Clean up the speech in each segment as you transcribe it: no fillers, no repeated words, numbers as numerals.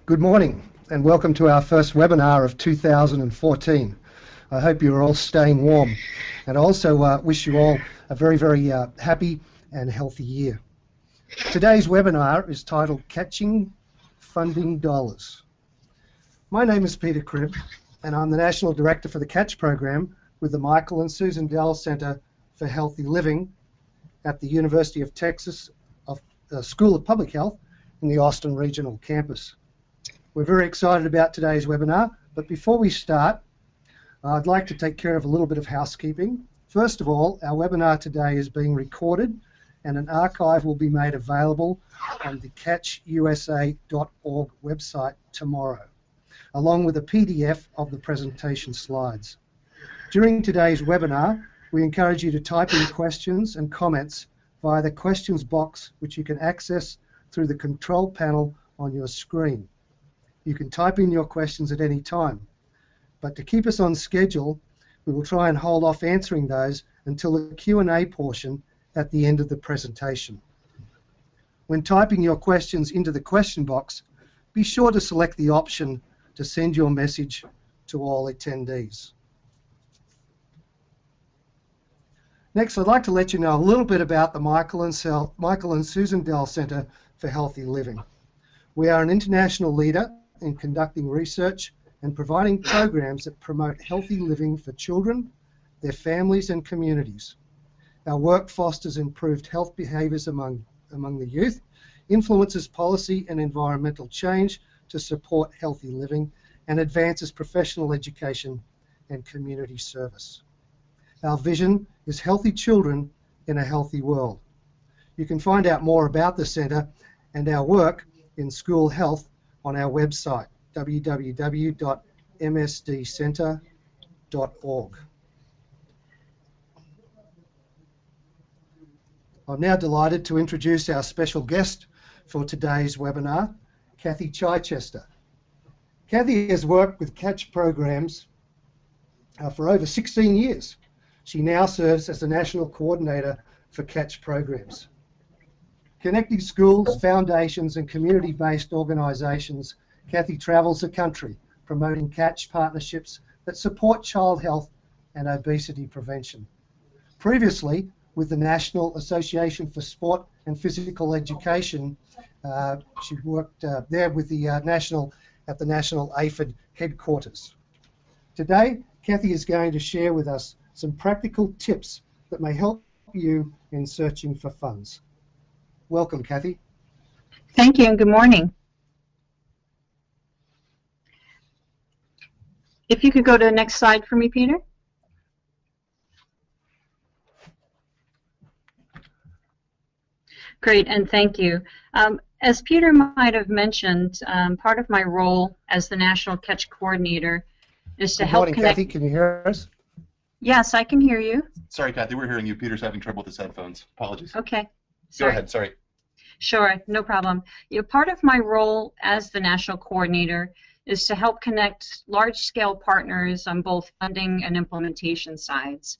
Good morning and welcome to our first webinar of 2014. I hope you're all staying warm, and I also wish you all a very happy and healthy year. Today's webinar is titled Catching Funding Dollars. My name is Peter Cribb and I'm the National Director for the Catch Program with the Michael and Susan Dell Center for Healthy Living at the University of Texas School of Public Health in the Austin Regional Campus. We're very excited about today's webinar, but before we start, I'd like to take care of a little bit of housekeeping. First of all, our webinar today is being recorded and an archive will be made available on the catchusa.org website tomorrow, along with a PDF of the presentation slides. During today's webinar, we encourage you to type in questions and comments via the questions box, which you can access through the control panel on your screen. You can type in your questions at any time, but to keep us on schedule, we will try and hold off answering those until the Q&A portion at the end of the presentation. When typing your questions into the question box, be sure to select the option to send your message to all attendees. Next, I'd like to let you know a little bit about the Michael and Susan Dell Center for Healthy Living. We are an international leader in conducting research and providing programs that promote healthy living for children, their families and communities. Our work fosters improved health behaviours among the youth, influences policy and environmental change to support healthy living, and advances professional education and community service. Our vision is healthy children in a healthy world. You can find out more about the Centre and our work in school health on our website, www.msdcenter.org. I'm now delighted to introduce our special guest for today's webinar, Kathy Chichester. Kathy has worked with Catch programs for over 16 years. She now serves as the National Coordinator for Catch programs. Connecting schools, foundations and community-based organisations, Kathy travels the country promoting Catch partnerships that support child health and obesity prevention. Previously, with the National Association for Sport and Physical Education, she worked there with the at the National APHID headquarters. Today, Kathy is going to share with us some practical tips that may help you in searching for funds. Welcome, Kathy. Thank you and good morning. If you could go to the next slide for me, Peter. Great, and thank you. As Peter might have mentioned, part of my role as the National Catch Coordinator is to help connect... Kathy, can you hear us? Yes, I can hear you. Sorry, Kathy, we're hearing you. Peter's having trouble with his headphones. Apologies. Okay. Go ahead, sorry. Sure, no problem. Part of my role as the National Coordinator is to help connect large-scale partners on both funding and implementation sides.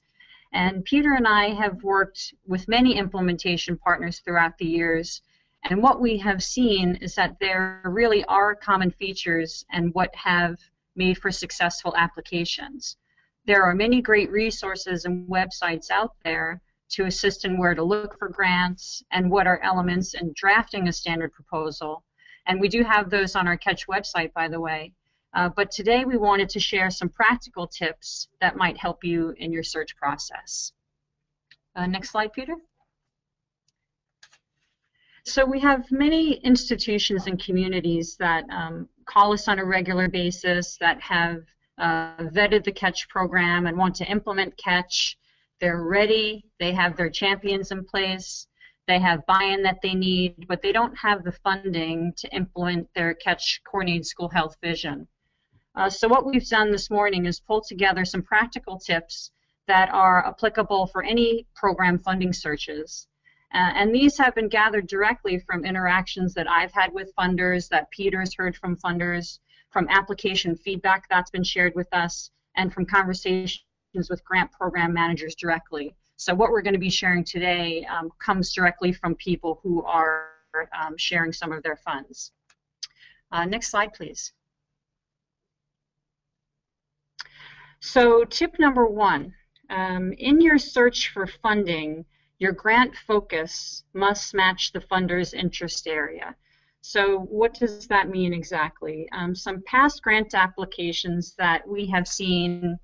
And Peter and I have worked with many implementation partners throughout the years, and what we have seen is that there really are common features and what have made for successful applications. There are many great resources and websites out there to assist in where to look for grants and what are elements in drafting a standard proposal. And we do have those on our Catch website, by the way. But today we wanted to share some practical tips that might help you in your search process. Next slide, Peter. So we have many institutions and communities that call us on a regular basis that have vetted the Catch program and want to implement Catch. They're ready, they have their champions in place, they have buy-in that they need, but they don't have the funding to implement their Catch coordinated school health vision. So what we've done this morning is pull together some practical tips that are applicable for any program funding searches. And these have been gathered directly from interactions that I've had with funders, that Peter's heard from funders, from application feedback that's been shared with us, and from conversations with grant program managers directly. So what we're going to be sharing today comes directly from people who are sharing some of their funds. Next slide, please. So tip number one, in your search for funding, your grant focus must match the funder's interest area. So what does that mean exactly? Some past grant applications that we have seen,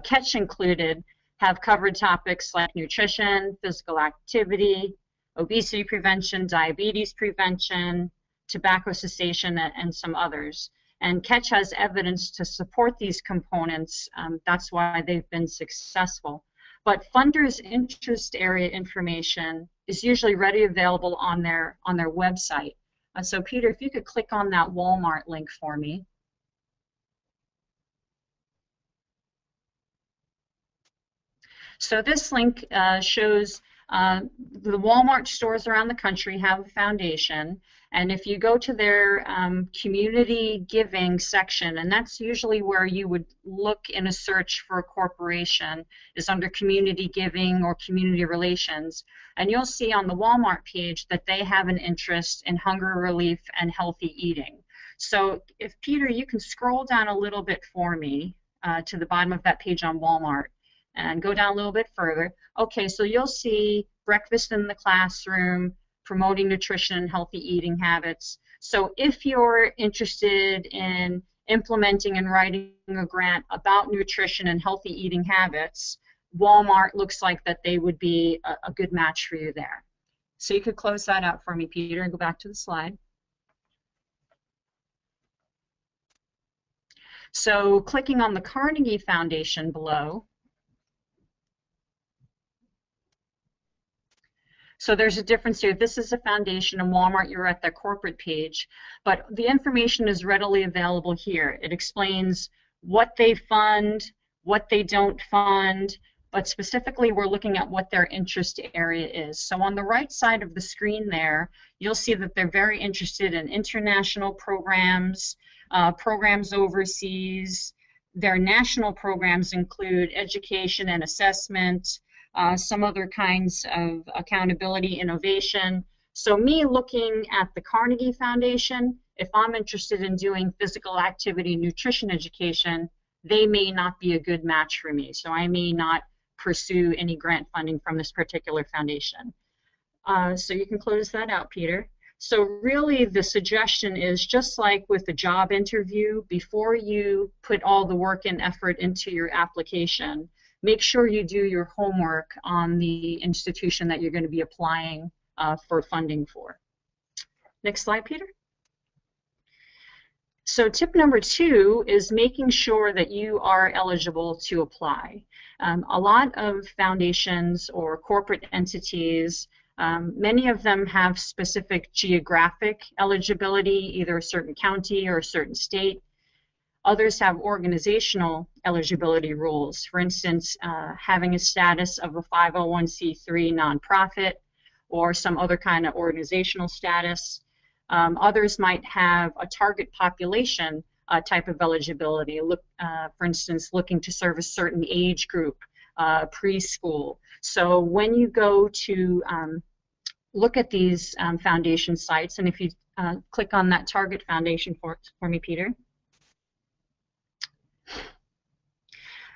Catch included, have covered topics like nutrition, physical activity, obesity prevention, diabetes prevention, tobacco cessation, and some others. And Catch has evidence to support these components. That's why they've been successful. But funders' interest area information is usually readily available on their website. So Peter, if you could click on that Walmart link for me. So this link shows the Walmart stores around the country have a foundation, and if you go to their community giving section, and that's usually where you would look in a search for a corporation, is under community giving or community relations, and you'll see on the Walmart page that they have an interest in hunger relief and healthy eating. So if Peter, you can scroll down a little bit for me to the bottom of that page on Walmart, and go down a little bit further. Okay, so you'll see breakfast in the classroom, promoting nutrition and healthy eating habits. So if you're interested in implementing and writing a grant about nutrition and healthy eating habits, Walmart looks like that they would be a good match for you there. So you could close that out for me, Peter, and go back to the slide. So clicking on the Carnegie Foundation below, so there's a difference here. This is a foundation, and Walmart, you're at their corporate page, but the information is readily available here. It explains what they fund, what they don't fund, but specifically we're looking at what their interest area is. So on the right side of the screen there, you'll see that they're very interested in international programs, programs overseas. Their national programs include education and assessment, some other kinds of accountability, innovation. So me looking at the Carnegie Foundation, if I'm interested in doing physical activity and nutrition education, they may not be a good match for me. So I may not pursue any grant funding from this particular foundation. So you can close that out, Peter. So really the suggestion is, just like with the job interview, before you put all the work and effort into your application, make sure you do your homework on the institution that you're going to be applying for funding for. Next slide, Peter. So tip number two is making sure that you are eligible to apply. A lot of foundations or corporate entities, many of them have specific geographic eligibility, either a certain county or a certain state. Others have organizational eligibility rules, for instance, having a status of a 501c3 nonprofit or some other kind of organizational status. Others might have a target population type of eligibility, for instance, looking to serve a certain age group, preschool. So when you go to look at these foundation sites, and if you click on that target foundation for me, Peter.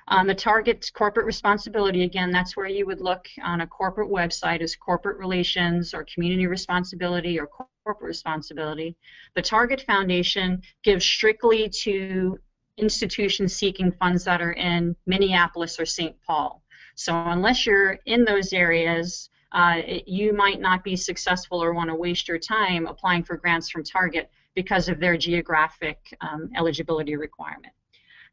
On the target corporate responsibility, again, that's where you would look on a corporate website as corporate relations or community responsibility or corporate responsibility. The target foundation gives strictly to institutions seeking funds that are in Minneapolis or St. Paul. So unless you're in those areas, you might not be successful or want to waste your time applying for grants from Target because of their geographic eligibility requirement.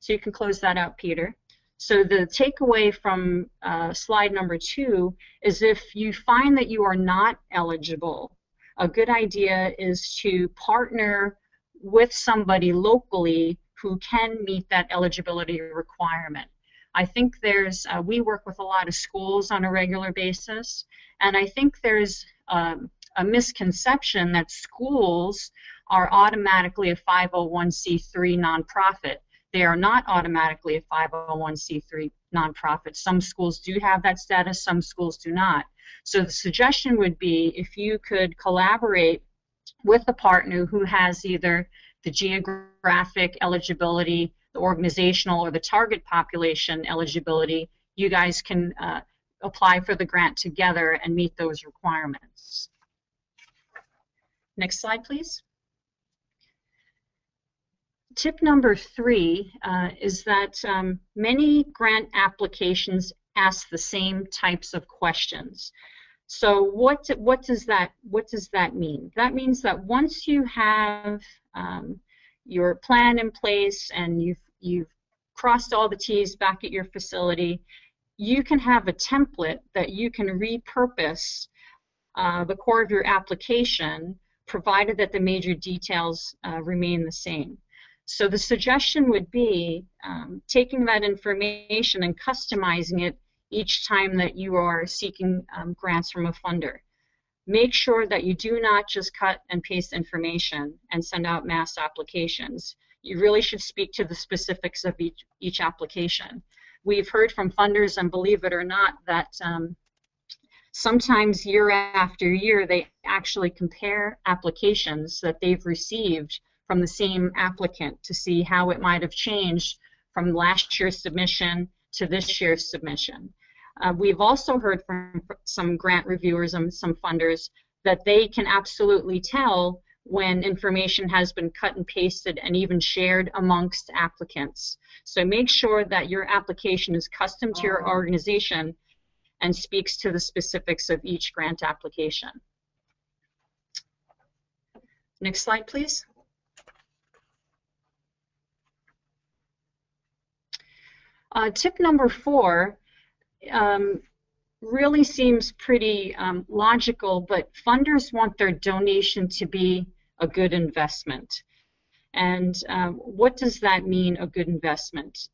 So you can close that out, Peter. So the takeaway from slide number 2 is, if you find that you are not eligible, a good idea is to partner with somebody locally who can meet that eligibility requirement. I think there's, we work with a lot of schools on a regular basis, and I think there's a misconception that schools are automatically a 501c3 nonprofit. They are not automatically a 501c3 nonprofit. Some schools do have that status, some schools do not. So the suggestion would be, if you could collaborate with a partner who has either the geographic eligibility, the organizational, or the target population eligibility. You guys can apply for the grant together and meet those requirements. Next slide, please. Tip number 3 is that many grant applications ask the same types of questions. So what does that mean? That means that once you have your plan in place and you've crossed all the T's back at your facility, you can have a template that you can repurpose the core of your application, provided that the major details remain the same. So the suggestion would be taking that information and customizing it each time that you are seeking grants from a funder. Make sure that you do not just cut and paste information and send out mass applications. You really should speak to the specifics of each application. We've heard from funders, and believe it or not, that sometimes year after year they actually compare applications that they've received from the same applicant to see how it might have changed from last year's submission to this year's submission. We've also heard from some grant reviewers and some funders that they can absolutely tell when information has been cut and pasted and even shared amongst applicants. So make sure that your application is custom to your organization and speaks to the specifics of each grant application. Next slide, please. Tip number 4 really seems pretty logical, but funders want their donation to be a good investment. And what does that mean, a good investment?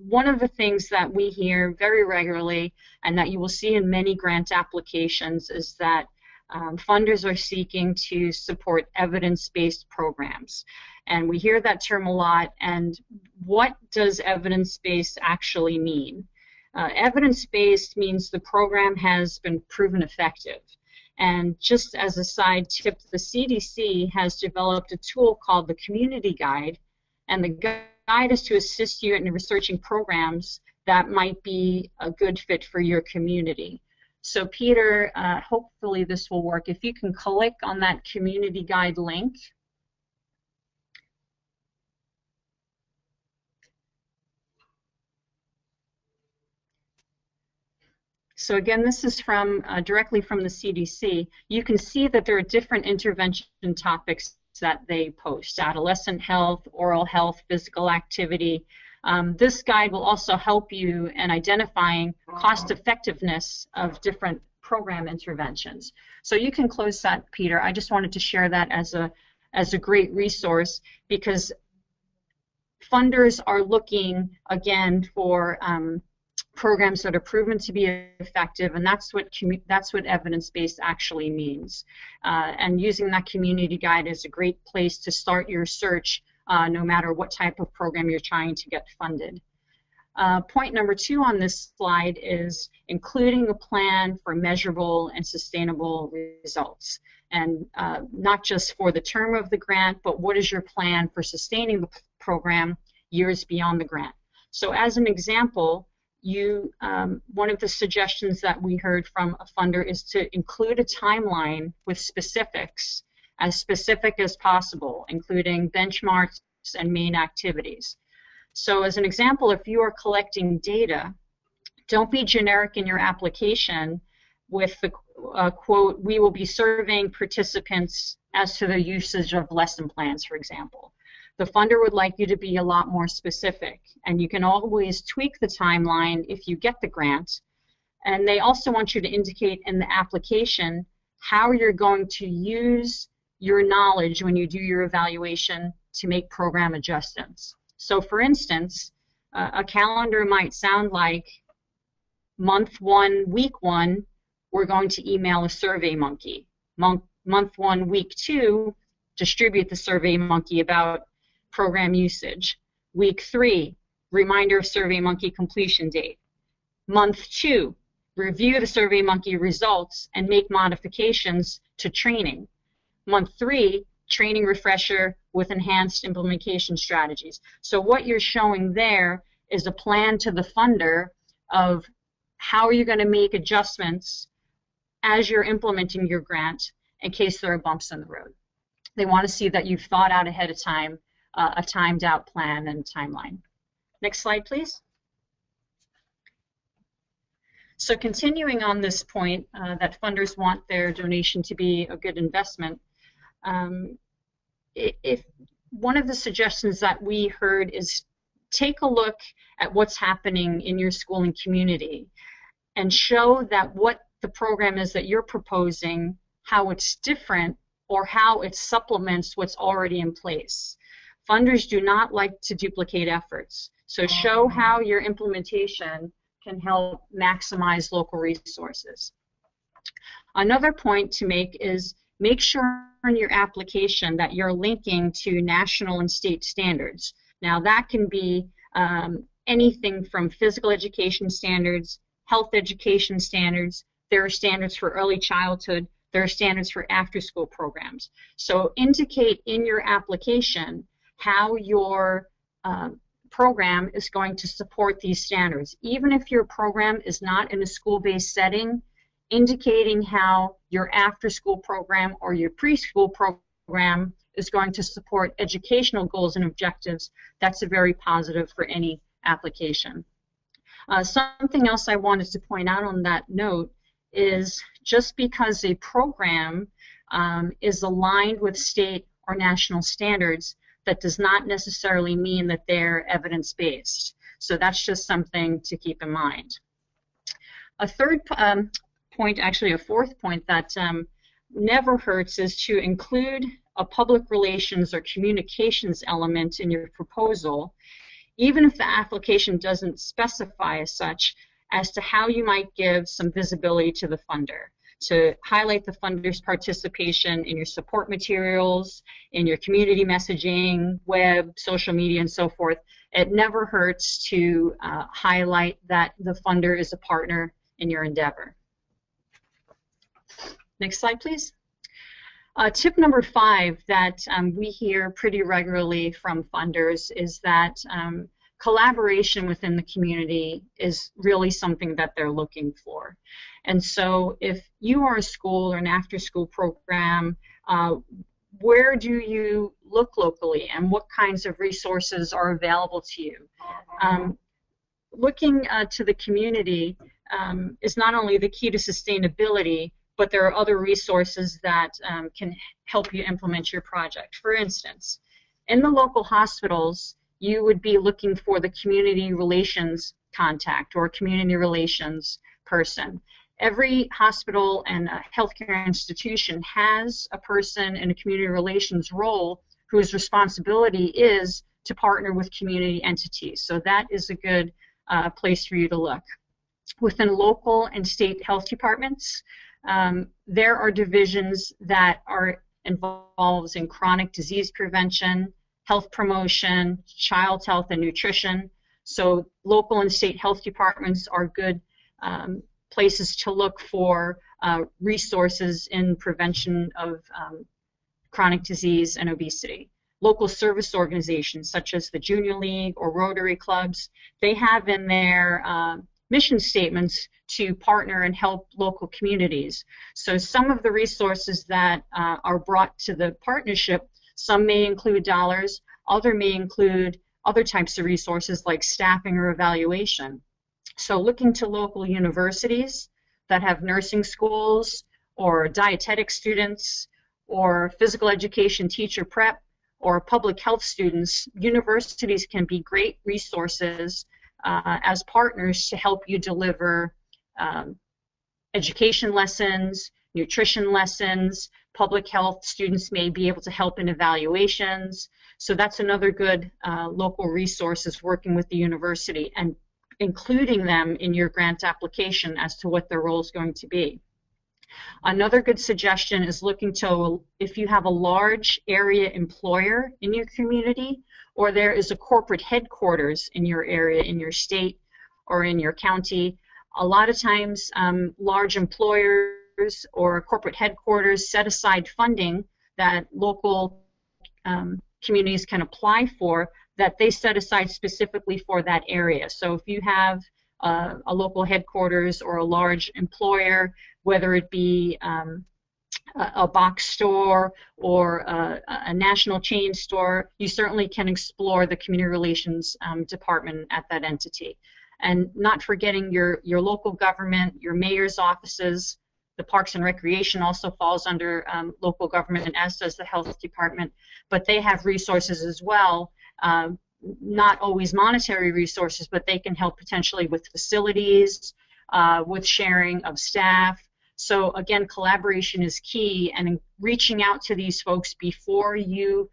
One of the things that we hear very regularly and that you will see in many grant applications is that funders are seeking to support evidence-based programs. And we hear that term a lot, and what does evidence-based actually mean? Evidence-based means the program has been proven effective. And just as a side tip, the CDC has developed a tool called the Community Guide, and the guide is to assist you in researching programs that might be a good fit for your community. So Peter, hopefully this will work. If you can click on that Community Guide link. So again, this is from directly from the CDC. You can see that there are different intervention topics that they post: adolescent health, oral health, physical activity. This guide will also help you in identifying cost effectiveness of different program interventions. So you can close that, Peter. I just wanted to share that as a great resource, because funders are looking again for programs that are proven to be effective, and that's what evidence-based actually means. And using that community guide is a great place to start your search, no matter what type of program you're trying to get funded. Point number 2 on this slide is including a plan for measurable and sustainable results. And not just for the term of the grant, but what is your plan for sustaining the program years beyond the grant? So as an example, one of the suggestions that we heard from a funder is to include a timeline with specifics, as specific as possible, including benchmarks and main activities. So as an example, if you are collecting data, don't be generic in your application with the quote, "We will be surveying participants as to the usage of lesson plans," for example. The funder would like you to be a lot more specific, and you can always tweak the timeline if you get the grant. And they also want you to indicate in the application how you're going to use your knowledge when you do your evaluation to make program adjustments. So for instance, a calendar might sound like month 1, week 1, we're going to email a Survey Monkey. Month 1, week 2, distribute the Survey Monkey about program usage. Week 3, reminder of Survey Monkey completion date. Month 2, review the Survey Monkey results and make modifications to training. Month 3, training refresher with enhanced implementation strategies. So what you're showing there is a plan to the funder of how are you going to make adjustments as you're implementing your grant in case there are bumps in the road. They want to see that you've thought out ahead of time a timed out plan and timeline. Next slide, please. So continuing on this point that funders want their donation to be a good investment, if one of the suggestions that we heard is take a look at what's happening in your school and community and show that what the program is that you're proposing, how it's different or how it supplements what's already in place. Funders do not like to duplicate efforts, so show how your implementation can help maximize local resources. Another point to make is make sure in your application that you're linking to national and state standards. Now that can be anything from physical education standards, health education standards. There are standards for early childhood. There are standards for after-school programs. So indicate in your application how your program is going to support these standards. Even if your program is not in a school-based setting, indicating how your after-school program or your preschool program is going to support educational goals and objectives, that's a very positive for any application. Something else I wanted to point out on that note is just because a program is aligned with state or national standards, that does not necessarily mean that they're evidence-based. So that's just something to keep in mind. A third point, actually a fourth point that never hurts is to include a public relations or communications element in your proposal, even if the application doesn't specify as such, as to how you might give some visibility to the funder, to highlight the funder's participation in your support materials, in your community messaging, web, social media, and so forth. It never hurts to highlight that the funder is a partner in your endeavor. Next slide, please. Tip number 5 that we hear pretty regularly from funders is that collaboration within the community is really something that they're looking for. And so if you are a school or an after-school program, where do you look locally and what kinds of resources are available to you? Looking to the community is not only the key to sustainability, but there are other resources that can help you implement your project. For instance, in the local hospitals, you would be looking for the community relations contact or community relations person. Every hospital and healthcare institution has a person in a community relations role whose responsibility is to partner with community entities. So that is a good place for you to look. Within local and state health departments, there are divisions that are involved in chronic disease prevention, health promotion, child health, and nutrition. So local and state health departments are good places to look for resources in prevention of chronic disease and obesity. Local service organizations such as the Junior League or Rotary Clubs, they have in their mission statements to partner and help local communities. So some of the resources that are brought to the partnership, some may include dollars, other may include other types of resources like staffing or evaluation. So looking to local universities that have nursing schools or dietetic students or physical education teacher prep or public health students, universities can be great resources as partners to help you deliver education lessons, nutrition lessons. Public health students may be able to help in evaluations. So that's another good local resource, is working with the university and including them in your grant application as to what their role is going to be. Another good suggestion is looking to, if you have a large area employer in your community, or there is a corporate headquarters in your area, in your state, or in your county. A lot of times large employers or corporate headquarters set aside funding that local communities can apply for that they set aside specifically for that area. So if you have a local headquarters or a large employer, whether it be a box store or a national chain store, you certainly can explore the community relations department at that entity. And not forgetting your local government, your mayor's offices. The Parks and Recreation also falls under local government, and as does the health department, but they have resources as well, not always monetary resources, but they can help potentially with facilities, with sharing of staff. So again, collaboration is key, and in reaching out to these folks before you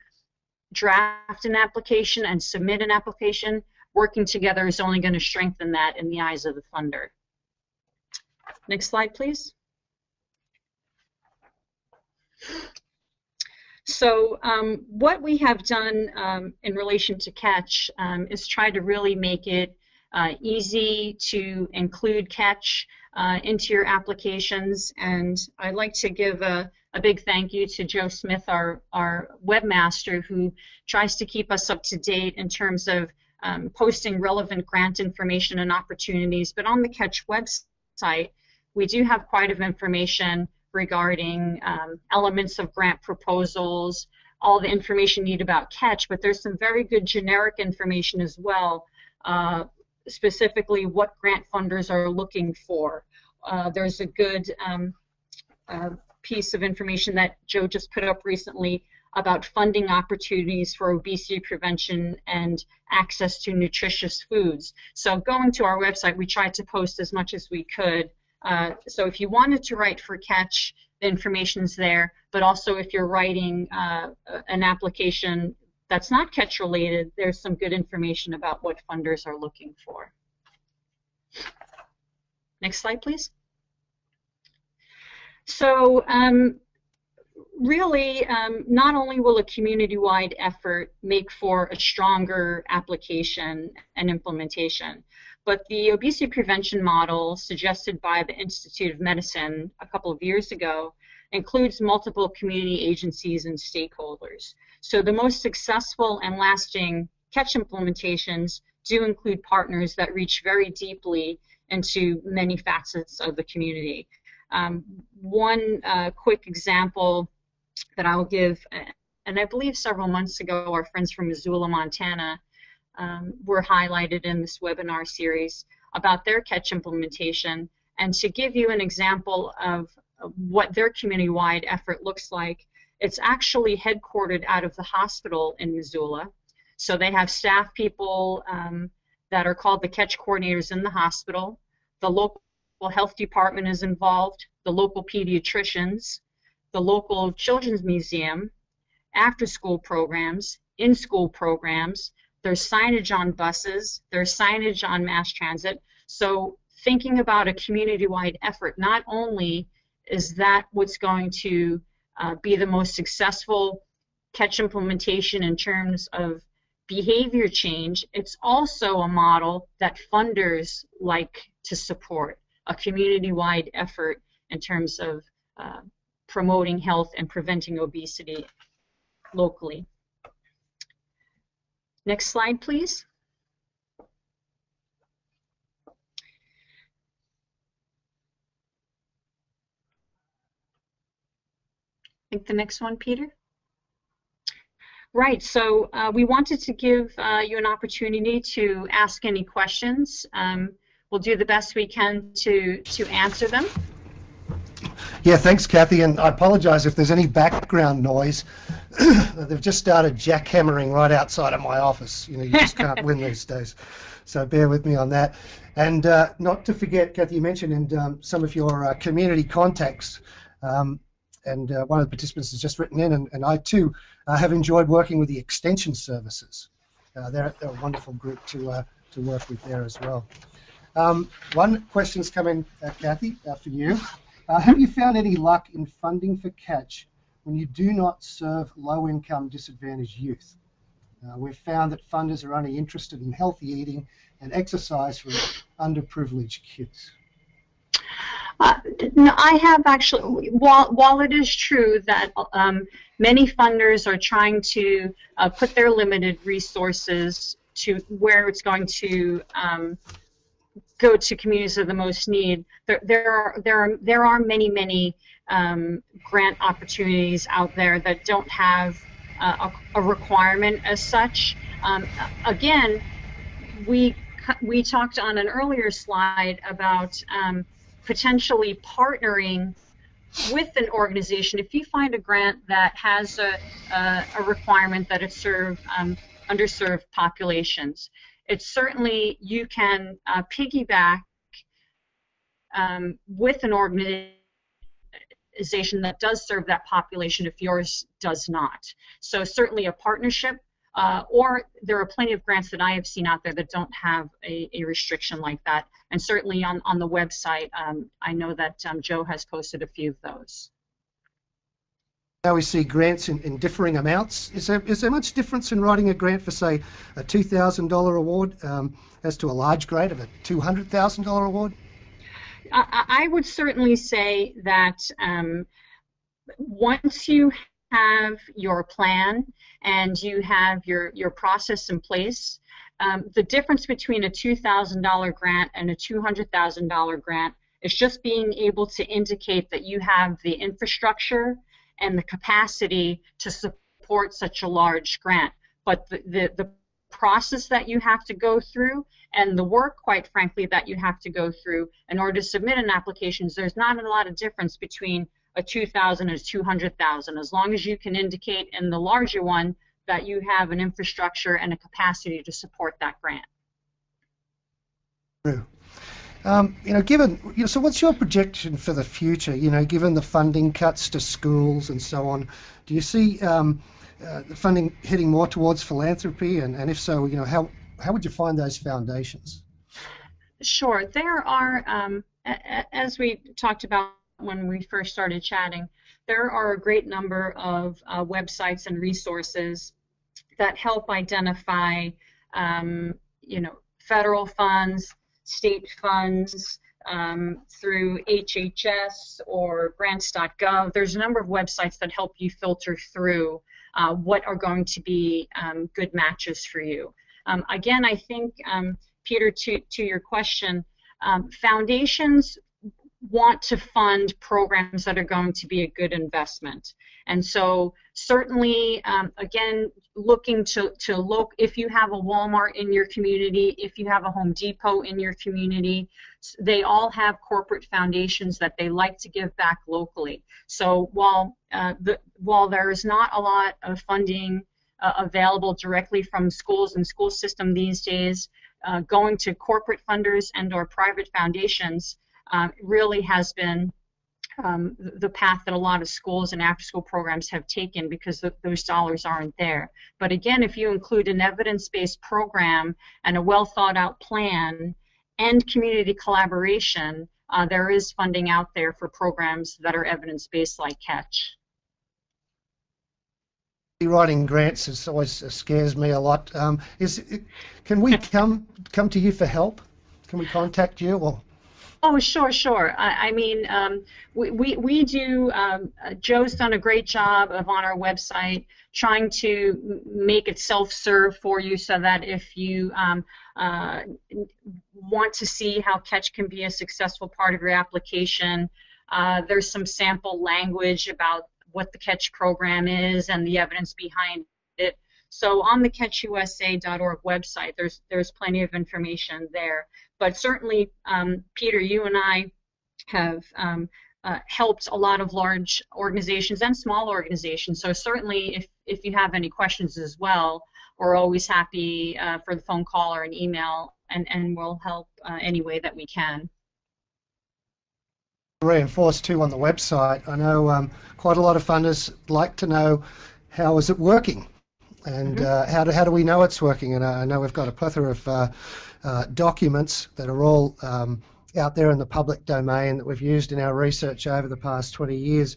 draft an application and submit an application, working together is only going to strengthen that in the eyes of the funder. Next slide, please. So what we have done in relation to Catch is try to really make it easy to include Catch into your applications, and I'd like to give a big thank you to Joe Smith, our webmaster, who tries to keep us up to date in terms of posting relevant grant information and opportunities. But on the Catch website, we do have quite a bit of information regarding elements of grant proposals, all the information you need about Catch, but there's some very good generic information as well, specifically what grant funders are looking for. There's a good piece of information that Joe just put up recently about funding opportunities for obesity prevention and access to nutritious foods. So going to our website, we tried to post as much as we could. So if you wanted to write for Catch, the information's there, but also if you're writing an application that's not Catch related, there's some good information about what funders are looking for. Next slide, please. So really, not only will a community-wide effort make for a stronger application and implementation, but the obesity prevention model suggested by the Institute of Medicine a couple of years ago includes multiple community agencies and stakeholders. So the most successful and lasting Catch implementations do include partners that reach very deeply into many facets of the community. One quick example that I'll give, and I believe several months ago our friends from Missoula, Montana were highlighted in this webinar series about their Catch implementation. And to give you an example of what their community-wide effort looks like, it's actually headquartered out of the hospital in Missoula. So they have staff people that are called the Catch coordinators in the hospital. The local health department is involved, the local pediatricians, the local children's museum, after-school programs, in-school programs. There's signage on buses, there's signage on mass transit. So thinking about a community-wide effort, not only is that what's going to be the most successful Catch implementation in terms of behavior change, it's also a model that funders like to support, a community-wide effort in terms of promoting health and preventing obesity locally. Next slide, please. I think the next one, Peter. Right, so we wanted to give you an opportunity to ask any questions. We'll do the best we can to answer them. Yeah, thanks, Kathy, and I apologize if there's any background noise. They've just started jackhammering right outside of my office. You know, you just can't win these days. So bear with me on that. And not to forget, Kathy, you mentioned in some of your community contacts, and one of the participants has just written in, and I too have enjoyed working with the extension services. They're a wonderful group to work with there as well. One question's come in, Kathy, for you. Have you found any luck in funding for Catch when you do not serve low-income disadvantaged youth? We've found that funders are only interested in healthy eating and exercise for underprivileged kids. No, I have actually, while it is true that many funders are trying to put their limited resources to where it's going to go to communities of the most need, there are many grant opportunities out there that don't have a requirement as such. Again, we talked on an earlier slide about potentially partnering with an organization. If you find a grant that has a requirement that it serve underserved populations, it's certainly you can piggyback with an organization that does serve that population if yours does not. So certainly a partnership, or there are plenty of grants that I have seen out there that don't have a restriction like that. And certainly on the website, I know that Joe has posted a few of those. Now we see grants in differing amounts. Is there much difference in writing a grant for, say, a $2,000 award as to a large grant of a $200,000 award? I would certainly say that once you have your plan and you have your process in place, the difference between a $2,000 grant and a $200,000 grant is just being able to indicate that you have the infrastructure and the capacity to support such a large grant. But the process that you have to go through and the work, quite frankly, that you have to go through in order to submit an application, there's not a lot of difference between a $2,000 and a $200,000, as long as you can indicate in the larger one that you have an infrastructure and a capacity to support that grant. True. So what's your projection for the future? Given the funding cuts to schools and so on, do you see the funding heading more towards philanthropy? And if so, how would you find those foundations? Sure. There are, as we talked about when we first started chatting, there are a great number of websites and resources that help identify, federal funds, state funds, through HHS or grants.gov. There's a number of websites that help you filter through what are going to be good matches for you. Again, I think, Peter, to your question, foundations want to fund programs that are going to be a good investment. And so certainly, again, looking to look, if you have a Walmart in your community, if you have a Home Depot in your community, they all have corporate foundations that they like to give back locally. So while there is not a lot of funding available directly from schools and school system these days, going to corporate funders and or private foundations really has been the path that a lot of schools and after-school programs have taken, because those dollars aren't there. But again, if you include an evidence-based program and a well-thought-out plan and community collaboration, there is funding out there for programs that are evidence-based like Catch. Writing grants always scares me a lot. Can we come to you for help? Can we contact you? Or? Oh, sure. I mean, we do, Joe's done a great job of on our website trying to make it self-serve for you, so that if you want to see how Catch can be a successful part of your application, there's some sample language about what the Catch program is and the evidence behind it. So on the catchusa.org website, there's plenty of information there. But certainly, Peter, you and I have helped a lot of large organizations and small organizations. So certainly, if you have any questions as well, we're always happy for the phone call or an email, and we'll help any way that we can. Reinforce too on the website. I know quite a lot of funders like to know how is it working, and how do we know it's working. And I know we've got a plethora of documents that are all out there in the public domain that we've used in our research over the past 20 years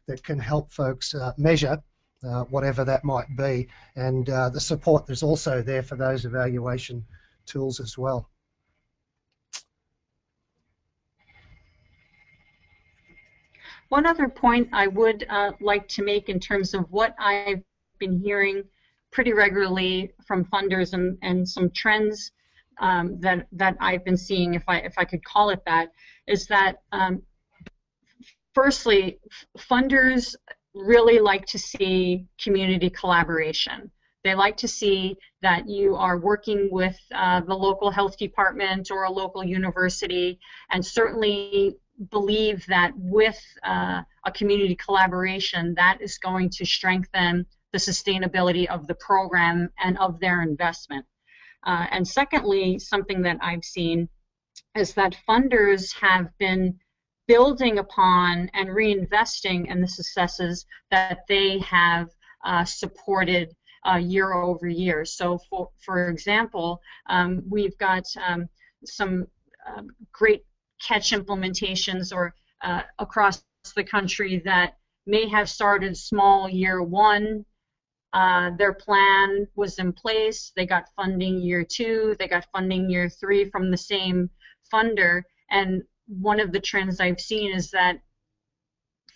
that can help folks measure whatever that might be, and the support that's also there for those evaluation tools as well. One other point I would like to make in terms of what I've been hearing pretty regularly from funders and some trends that I've been seeing, if I could call it that, is that firstly, funders really like to see community collaboration. They like to see that you are working with the local health department or a local university, and certainly believe that with a community collaboration, that is going to strengthen the sustainability of the program and of their investment. And secondly, something that I've seen is that funders have been building upon and reinvesting in the successes that they have supported year over year. So for example, we've got some great catch implementations or across the country that may have started small year one. Their plan was in place, they got funding year two, they got funding year three from the same funder, and one of the trends I've seen is that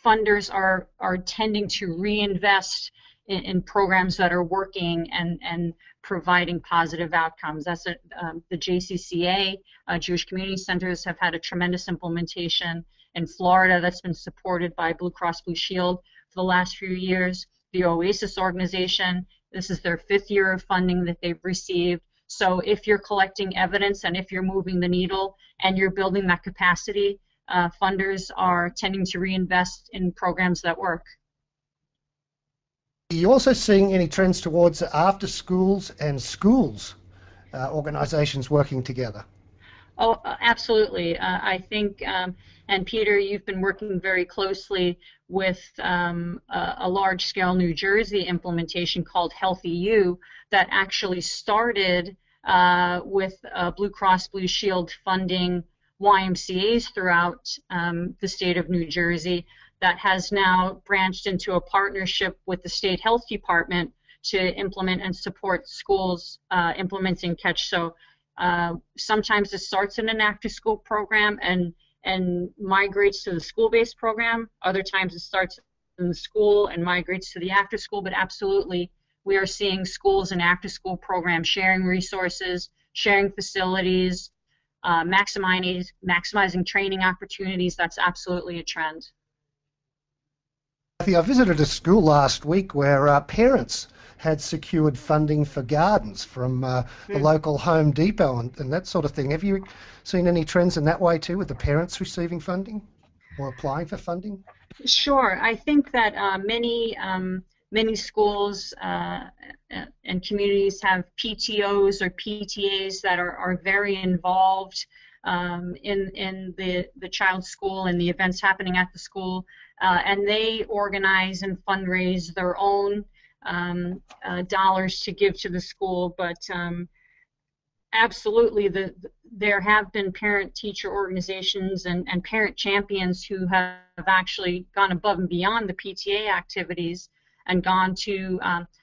funders are tending to reinvest in programs that are working and providing positive outcomes. That's the JCCA, Jewish Community Centers, have had a tremendous implementation in Florida that's been supported by Blue Cross Blue Shield for the last few years. The Oasis organization, this is their 5th year of funding that they've received. So if you're collecting evidence and if you're moving the needle and you're building that capacity, funders are tending to reinvest in programs that work. Are you also seeing any trends towards after schools and schools organizations working together? Oh, absolutely. I think, and Peter, you've been working very closely with a large-scale New Jersey implementation called Healthy You that actually started with Blue Cross Blue Shield funding YMCAs throughout the state of New Jersey, that has now branched into a partnership with the state health department to implement and support schools implementing catch. So sometimes it starts in an after-school program and migrates to the school-based program. Other times it starts in the school and migrates to the after-school. But absolutely, we are seeing schools and after-school programs sharing resources, sharing facilities, maximizing training opportunities. That's absolutely a trend. Kathy, I visited a school last week where parents had secured funding for gardens from the local Home Depot and that sort of thing. Have you seen any trends in that way too, with the parents receiving funding or applying for funding? Sure. I think that many schools and communities have PTOs or PTAs that are very involved in the child's school and the events happening at the school, and they organize and fundraise their own dollars to give to the school. But absolutely, there have been parent-teacher organizations and parent champions who have actually gone above and beyond the PTA activities and gone to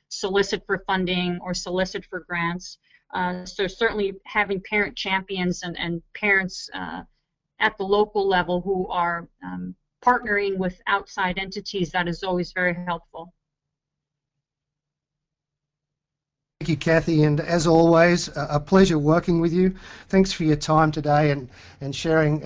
solicit for funding or solicit for grants. So certainly having parent champions and parents at the local level who are partnering with outside entities, that is always very helpful. Thank you, Kathy, and as always, a pleasure working with you. Thanks for your time today and sharing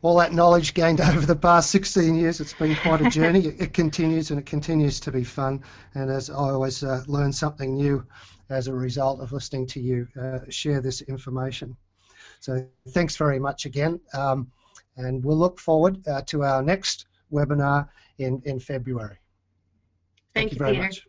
all that knowledge gained over the past 16 years. It's been quite a journey. It continues, and it continues to be fun. And as I always learn something new as a result of listening to you share this information. So thanks very much again. And we'll look forward to our next webinar in February. Thank you very Peter. much.